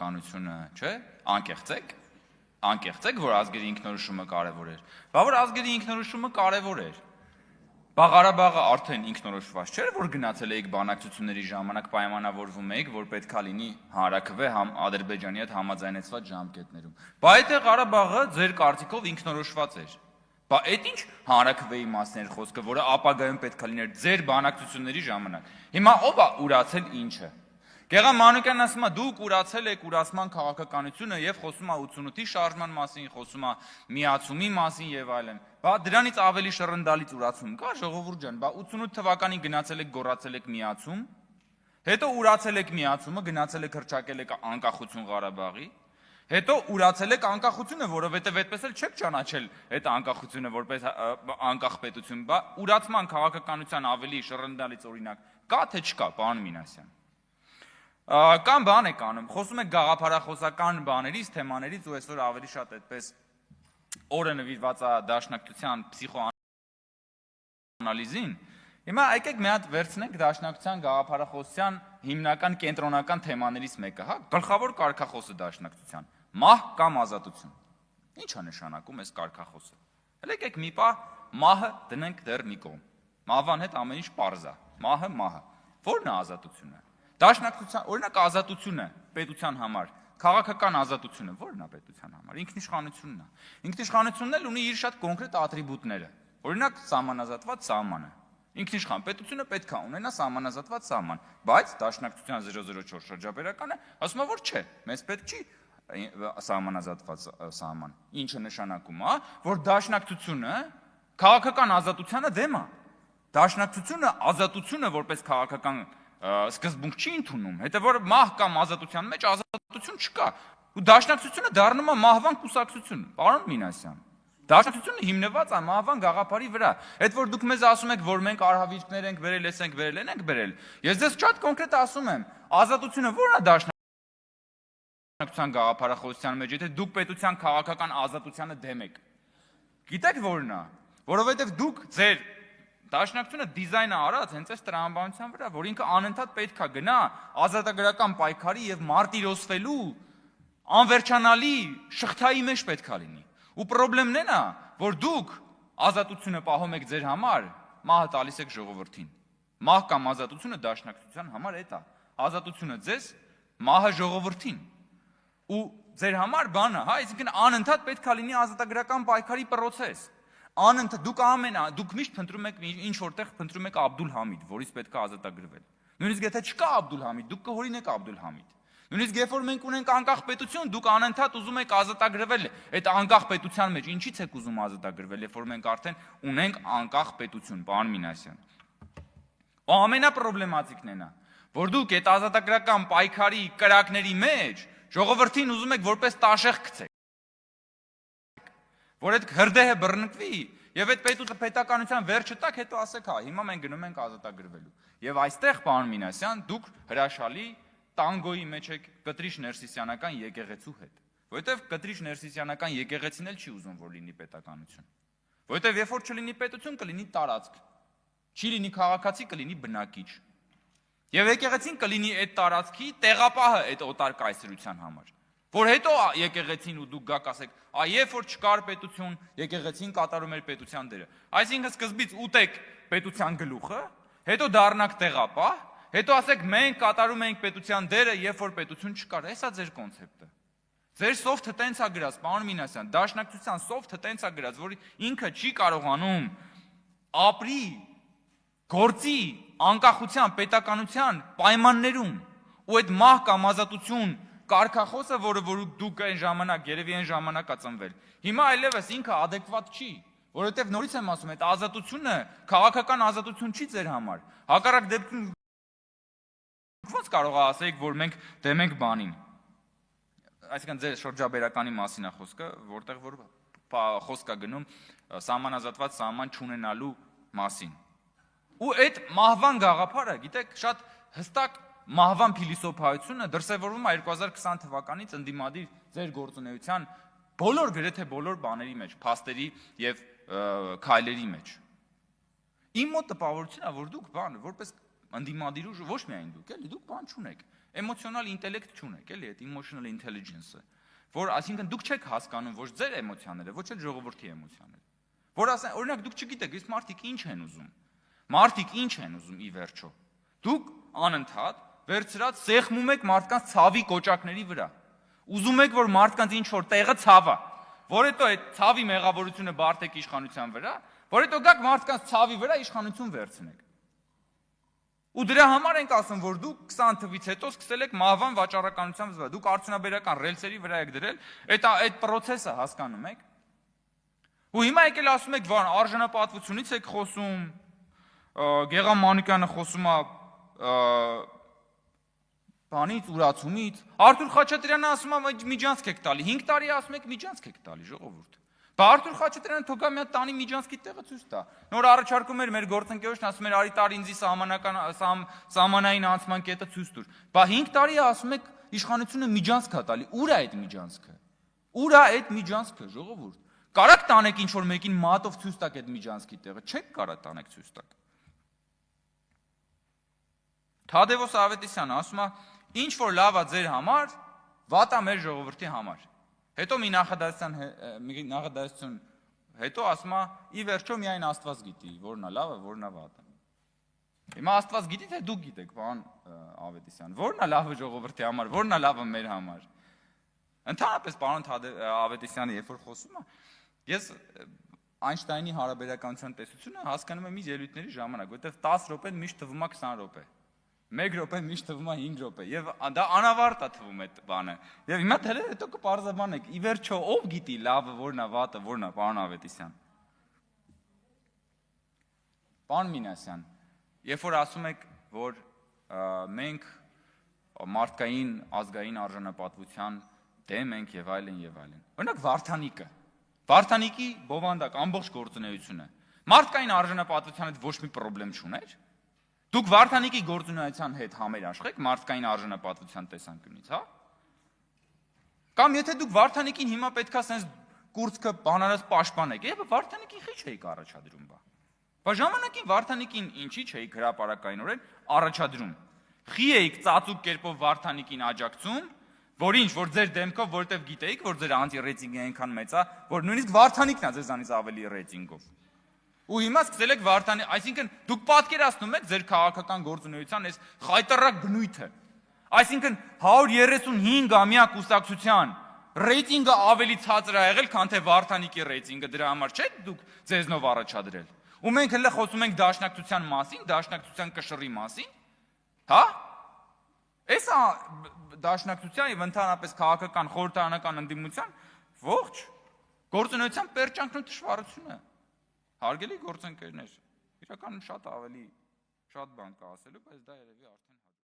քաղաքականությունը, չէ՞, անկեղծ եք, որ ազգերի ինքնորոշումը կարևոր էր։ Բա որ ազգերի ինքնորոշումը կարևոր էր։ Բա Ղարաբաղը արդեն ինքնորոշված չէր, որ գնացել էիք բանակցությունների ժամանակ պայմանավորվում էիք, որ պետքա լինի հանրաքվե Ադրբեջանի հետ համաձայնեցված ժամկետներում։ Բա եթե Ղարաբաղը ձեր կարծիքով ինքնորոշված էր։ Բա այդ ինչ հանրաքվեի մասն էր խոսքը, որը ապագայում պետքա լիներ ձեր բանակցությունների ժամանակ։ Հիմա ով է ուրացել ինչը։ Գեղամ Մանուկյանն ասում է դուք ուրացել եք ուրացման քաղաքականությունը եւ խոսում է 88-ի շարժման մասին, խոսում է միացումի մասին եւ այլն։ Բա դրանից ավելի շռնդալից ուրացում կա, ժողովուրդ ջան, բա 88 թվականին գնացել եք գոռացել եք միացում, հետո ուրացել եք միացումը, գնացել եք հռչակել եք անկախություն Ղարաբաղի, հետո ուրացել եք անկախությունը, որովհետեւ այդպես էլ չեք ճանաչել այդ անկախությունը որպես անկախ պետություն, բա ուրացման քաղաքականության ավելի շռնդալից օրինակ կա թե չկա, պարոն Մինասյան։ Կամ բան եք անում, խոսում եք գաղափարախոսական բաներից, թեմաներից ու այսօր ավելի շատ այդպես օրը նվիրված է դաշնակցության փսիխոանալիզին։ Հիմա եկեք մի հատ վերցնենք դաշնակցության գաղափարախոսության հիմնական կենտրոնական թեմաներից մեկը, հա, գլխավոր կարգախոսը դաշնակցության՝ մահ կամ ազատություն։ Ինչ է նշանակում այս կարգախոսը։ Հələ եկեք մի պահ մահը դնենք դեռ մի կողմ։ Մահվան հետ ամեն ինչ պարզ է։ Մահը։ Ո՞րն է ազատությունը։ Դաշնակցության, օրինակ ազատությունը պետության համար, քաղաքական ազատությունը ո՞րն է պետության համար, ինքնիշխանությունն է։ Ինքնիշխանությունն էլ ունի իր շատ կոնկրետ ատրիբուտները։ Օրինակ սահմանազատված սահմանը։ Ինքնիշխան պետությունը պետք է ունենա սահմանազատված սահման, բայց դաշնակցության 004 շրջաբերականը ասում է, որ չէ, մեզ պետք չի սահմանազատված սահման։ Ինչը նշանակում է, որ դաշնակցությունը քաղաքական ազատությանը դեմ է։ Դաշնակցությունը ազատությունը որպես քաղաքական սկզբունք չի ընդունում, հետո որ մահ կամ ազատության մեջ ազատություն չկա։ Ու դաշնակցությունը դառնում է մահվան կուսակցություն, պարոն Մինասյան։ Դաշնակցությունը հիմնված է մահվան գաղափարի վրա։ Այդ որ դուք մեզ ասում եք, որ մենք արհավիրքներ ենք վերել, ես ենք վերել, ենք վերել։ Ես ձեզ շատ կոնկրետ ասում եմ, ազատությունը ո՞րն է դաշնակցության գաղափարախոսության մեջ, եթե դուք պետության քաղաքական ազատությանը դեմ եք։ Գիտեք ո՞րն է, որովհետև դուք ձեր դաշնակցությունը դիզայն է արած հենց այս տրամաբանության վրա, որ ինքը անընդհատ պետք է գնա ազատագրական պայքարի եւ մարտիրոսվելու անվերջանալի շղթայի մեջ պետք է լինի։ Ու խնդրեմն է նա, որ դուք ազատությունը պահում եք ձեր համար, մահը տալիս եք ժողովրդին։ Մահ կամ ազատությունը դաշնակցության համար էդ է։ Ազատությունը ձեզ, մահը ժողովրդին։ Ու ձեր համար բանը, հա, այսինքն անընդհատ պետք է լինի ազատագրական պայքարի process։ Անընդհատ դուք միշտ փնտրում եք ինչ որտեղ փնտրում եք Աբդուլ Համիդ, որից պետք է ազատագրվել։ Նույնիսկ եթե չկա Աբդուլ Համիդ, դուք կհորինեք Աբդուլ Համիդ։ Նույնիսկ երբ որ մենք ունենք անկախ պետություն, դուք անընդհատ ուզում եք ազատագրվել այդ անկախ պետության մեջ։ Ինչի՞ց եք ուզում ազատագրվել, երբ որ մենք արդեն ունենք անկախ պետություն, պարոն Մինասյան։ Ու ամենապրոբլեմատիկն է նա, որ դուք այդ ազատագրական պայքարի կրակների մեջ ժողովրդին ուզում եք որպես տաշեղ գցեք։ Որ այդ հրդեհը բռնկվի եւ այդ պետականության վերջը տակ, հետո ասեք, հա, հիմա մենք գնում ենք ազատագրվելու։ Եվ այստեղ, պարոն Մինասյան, դուք հրաշալի տանգոյի մեջ եք Կտրիշ Ներսիսյանական եկեղեցու հետ։ Որովհետեւ Կտրիշ Ներսիսյանական եկեղեցին էլ չի ուզում, որ լինի պետականություն։ Որովհետեւ երբ որ չլինի պետություն, կլինի տարածք։ Չի լինի քաղաքացի, կլինի բնակիչ։ Եվ եկեղեցին կլինի այդ տարածքի տեղապահը այդ օտար կայսրության համար։ Որ հետո եկեղեցին ու դուք գաք ասեք, երբ որ չկար պետություն, եկեղեցին կատարում էր պետության դերը։ Այսինքն սկզբից ուտեք պետության գլուխը, հետո դառնաք տեղապահ, հետո ասեք մենք կատարում ենք պետության դերը, երբ որ պետություն չկար։ Էսա ձեր կոնցեպտը։ Ձեր սոֆթը տենց է գրած, պարոն Մինասյան, դաշնակցության սոֆթը տենց է գրած, որ ինքը չի կարողանում ապրի, գործի անկախության, պետականության պայմաններում ու այդ մահ կամ ազատություն կարգախոսը, որը դուք այն ժամանակ, երևի այն ժամանակ ծնվել։ Հիմա այլևս ինքը adekvat չի, որովհետև նորից եմ ասում, այդ ազատությունը քաղաքական ազատություն չի ձեր համար։ Հակառակ դեպքում ո՞նց կարող է ասեք, որ մենք դեմ ենք բանին։ Այսինքն ձեր շրջաբերականի մասին է խոսքը, որտեղ որ խոսք է գնում սահմանազատված սահման չունենալու մասին։ Ու այդ մահվան գաղափարը, գիտեք, շատ հստակ մահվան փիլիսոփայությունը դրսևորվում է 2020 թվականից ընդդիմադիր ձեր գործունեության գրեթե բոլոր բաների մեջ, փաստերի եւ քայլերի մեջ։ Իմ մոտ տպավորությունն է, որ դուք որպես ընդդիմադիր ուժ ոչ միայն դուք, էլի դուք բան չունեք։ Էմոցիոնալ ինտելեկտ չունեք, էլի, այդ emotional intelligence-ը, որ այսինքն դուք չեք հասկանում ոչ ձեր էմոցիաները, ոչ էլ ժողովրդի էմոցիաները։ Որ ասեն, օրինակ դուք չգիտեք, իսկ մարդիկ ինչ են ուզում։ Մարդիկ ինչ են ուզում ի վերջո։ Դուք անընդհատ վերցրած սեղմում եք մարդկանց ցավի կոճակների վրա։ Ուզում եք, որ մարդկանց ինչ որ տեղը ցավա, որ հետո այդ ցավի մեղավորությունը բարթեք իշխանության վրա, որ հետո գաք մարդկանց ցավի վրա իշխանություն վերցնեք։ Ու դրա համար ենք ասում, որ դուք 20 թվից հետո սկսել եք մահվան վաճառականությամբ զբաղվել։ Դուք արդյունաբերական ռելսերի վրա եք դրել, այդ process-ը հասկանում եք։ Ու հիմա եկել ասում եք, որ արժանապատվությունից եք խոսում, Գեգամ Մանուկյանը խոսում է բանից, ուրացումից, Արթուր Խաչատրյանը ասում է միջանցք եք տալի, 5 տարի ասում եք միջանցք եք տալի, ժողովուրդ։ Բա Արթուր Խաչատրյանը թողա մի հատ տանի միջանցքի տեղը ցույց տա։ Նոր առաջարկում էր մեր գործընկերոջն, ասում էր արի տարի ինձի սահմանային անցման կետը ցույց տուր։ Բա 5 տարի ասում եք իշխանությունը միջանցք է տալի, ուր է այդ միջանցքը։ Ուր է այդ միջանցքը, ժողովուրդ։ Կարաք տանեք ինչ որ մեկին մատով ցույց տաք այդ միջանցքի տեղը, չեք կարա տանեք ցույց տաք։ Թադևոս Ավետիսյանը ասում է, ինչ որ լավ է ձեր համար, վատ է մեր ժողովրդի համար։ Հետո մի նախադասություն հետո ասում է, ի վերջո միայն Աստված գիտի, որն է լավը, որն է վատը։ Հիմա Աստված գիտի, թե դուք գիտեք, պարոն Ավետիսյան, որն է լավը ժողովրդի համար, որն է լավը մեր համար։ Ընդհանրապես պարոն Ավետիսյանը երբ որ խոսում է, ես Այնշտայնի հարաբերականության տեսությունը հասկանում եմ իր ելույթների ժամանակ, որտեղ 10 րոպեն միշտ թվում է 20 րոպե։ 1 րոպեն միշտ թվում է 5 րոպե, եւ դա անավարտ է թվում այդ բանը։ Եվ հիմա դեռ հետո կպարզաբանեք, ի վերջո ով գիտի լավը որն է, վատը որն է, պարոն Ավետիսյան։ Պարոն Մինասյան, երբ որ ասում եք, որ մենք մարդկային ազգային արժանապատվության դեմ ենք եւ այլն եւ այլն։ Օրինակ Վարդանիկի բովանդակ ամբողջ գործունեությունը մարդկային արժանապատվության հետ ոչ մի խնդրեմ չուներ։ Դուք Վարդանիկի գործունեության հետ համերաշխեք մարդկային արժանապատվության տեսանկյունից, հա? Կամ եթե դուք Վարդանիկին հիմա պետքա sense կուրծքը բանալած պաշտպանեք, եւ Վարդանիկին խի չէիք առաջադրում բա։ Բա ժամանակին Վարդանիկին ինչի չէիք հրապարակայինորեն առաջադրում։ Խի էիք ծածուկ կերպով Վարդանիկին աջակցում, որ ինչ, որ ձեր դեմքով, որտեվ գիտեիք, որ ձեր անտի-ռեյտինգը այնքան մեծ է, որ նույնիսկ Վարդանիկն է ձեզանից ավելի ռեյտինգով։ Ու հիմա սկսել եք Վարդանի, այսինքն դուք պատկերացնում եք ձեր քաղաքական գործունեության այս խայտարակ բնույթը։ Այսինքն 135-ամյա կուսակցության ռեյտինգը ավելի ցածր է եղել, քան թե Վարդանիկի ռեյտինգը, դրա համար չեք դուք ձեզնով առաջադրել։ Ու մենք հենց խոսում ենք դաշնակցության մասին, դաշնակցության կշռի մասին, հա? Էսա դաշնակցության եւ ընդհանրապես քաղաքական խորհրդարանական ընդդիմության ողջ գործունեության պերճանքն ու դժվարությունը։ Հարգելի գործընկերներ, իրականում շատ ավելի շատ բան կա ասելու, բայց դա երևի արդեն